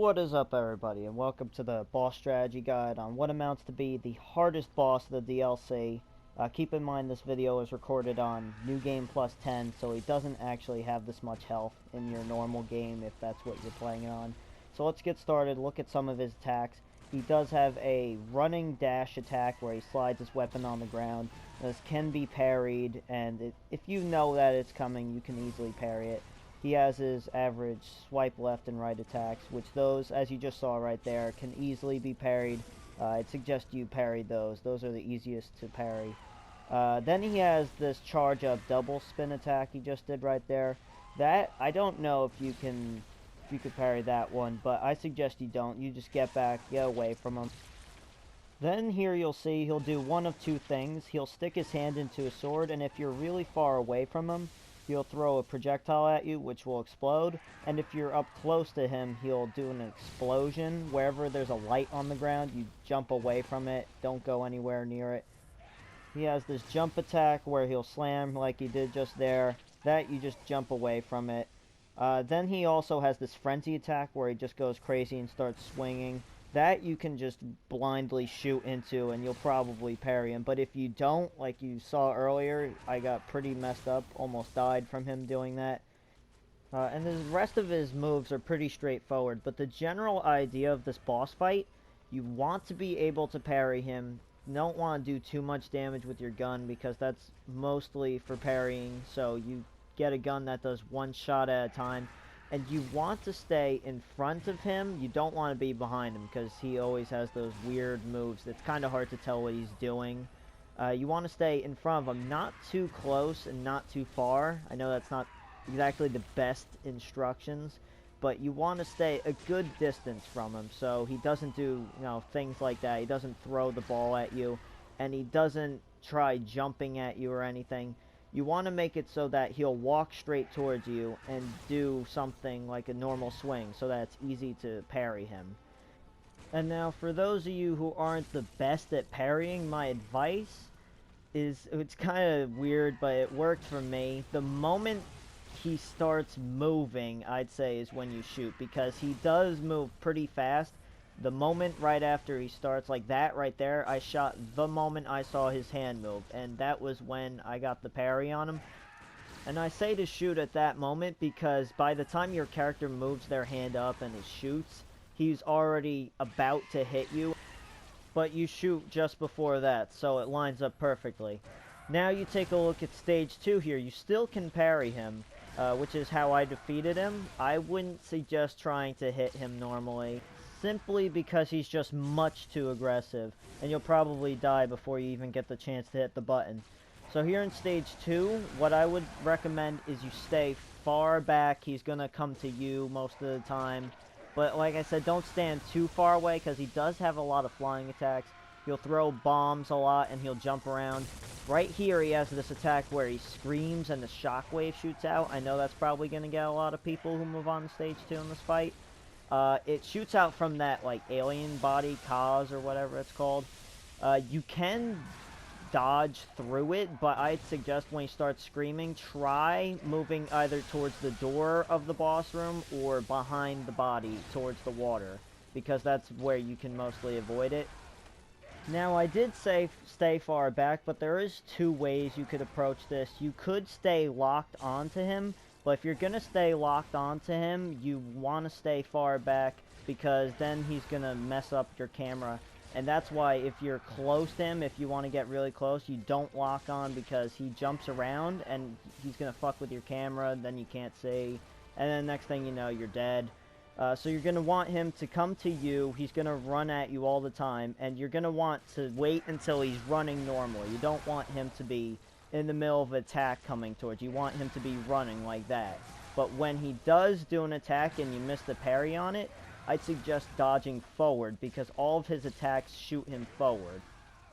What is up, everybody, and welcome to the boss strategy guide on what amounts to be the hardest boss of the DLC. Keep in mind this video is recorded on New Game Plus 10, so he doesn't actually have this much health in your normal game if that's what you're playing on. So let's get started, look at some of his attacks. He does have a running dash attack where he slides his weapon on the ground. This can be parried, and if you know that it's coming, you can easily parry it. He has his average swipe left and right attacks, which those, as you just saw right there, can easily be parried. I'd suggest you parry those. Those are the easiest to parry. Then he has this charge up double spin attack he just did right there. That, I don't know if you could parry that one, but I suggest you don't. You just get back, get away from him. Then here you'll see he'll do one of two things. He'll stick his hand into a sword, and if you're really far away from him, he'll throw a projectile at you, which will explode. And if you're up close to him, he'll do an explosion. Wherever there's a light on the ground, you jump away from it. Don't go anywhere near it. He has this jump attack where he'll slam like he did just there. That, you just jump away from it. Then he also has this frenzy attack where he just goes crazy and starts swinging. That you can just blindly shoot into and you'll probably parry him. But if you don't, like you saw earlier, I got pretty messed up, almost died from him doing that. And the rest of his moves are pretty straightforward. But the general idea of this boss fight, you want to be able to parry him. You don't want to do too much damage with your gun because that's mostly for parrying. So you get a gun that does one shot at a time. And you want to stay in front of him. You don't want to be behind him because he always has those weird moves. It's kind of hard to tell what he's doing. You want to stay in front of him, not too close and not too far. I know that's not exactly the best instructions, but you want to stay a good distance from him so he doesn't do, things like that. He doesn't throw the ball at you, and he doesn't try jumping at you or anything. You want to make it so that he'll walk straight towards you and do something like a normal swing so that it's easy to parry him. And now for those of you who aren't the best at parrying, my advice is, it's kind of weird, but it worked for me. The moment he starts moving, I'd say, is when you shoot, because he does move pretty fast. The moment right after he starts, like that right there, I shot the moment I saw his hand move, and that was when I got the parry on him. And I say to shoot at that moment because by the time your character moves their hand up and it shoots, he's already about to hit you, but you shoot just before that, so it lines up perfectly. Now you take a look at stage 2 here. You still can parry him, which is how I defeated him. I wouldn't suggest trying to hit him normally, simply because he's just much too aggressive, and you'll probably die before you even get the chance to hit the button. So here in stage 2, what I would recommend is you stay far back. He's gonna come to you most of the time, but like I said, don't stand too far away because he does have a lot of flying attacks. He'll throw bombs a lot and he'll jump around. Right here he has this attack where he screams and the shockwave shoots out. I know that's probably gonna get a lot of people who move on to stage 2 in this fight. It shoots out from that, like, alien body, Kos, or whatever it's called. You can dodge through it, but I'd suggest when you start screaming, try moving either towards the door of the boss room or behind the body towards the water, because that's where you can mostly avoid it. Now, I did say stay far back, but there is two ways you could approach this. You could stay locked onto him, but if you're going to stay locked onto him, you want to stay far back because then he's going to mess up your camera. And that's why if you're close to him, if you want to get really close, you don't lock on because he jumps around and he's going to fuck with your camera, then you can't see. And then next thing you know, you're dead. So you're going to want him to come to you. He's going to run at you all the time, and you're going to want to wait until he's running normally. You don't want him to be in the middle of an attack coming towards you. You want him to be running like that. But when he does do an attack and you miss the parry on it, I'd suggest dodging forward because all of his attacks shoot him forward,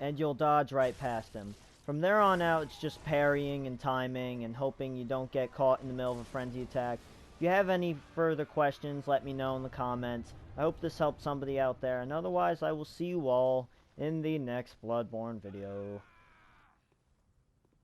and you'll dodge right past him. From there on out, it's just parrying and timing and hoping you don't get caught in the middle of a frenzy attack. If you have any further questions, let me know in the comments. I hope this helped somebody out there, and otherwise I will see you all in the next Bloodborne video.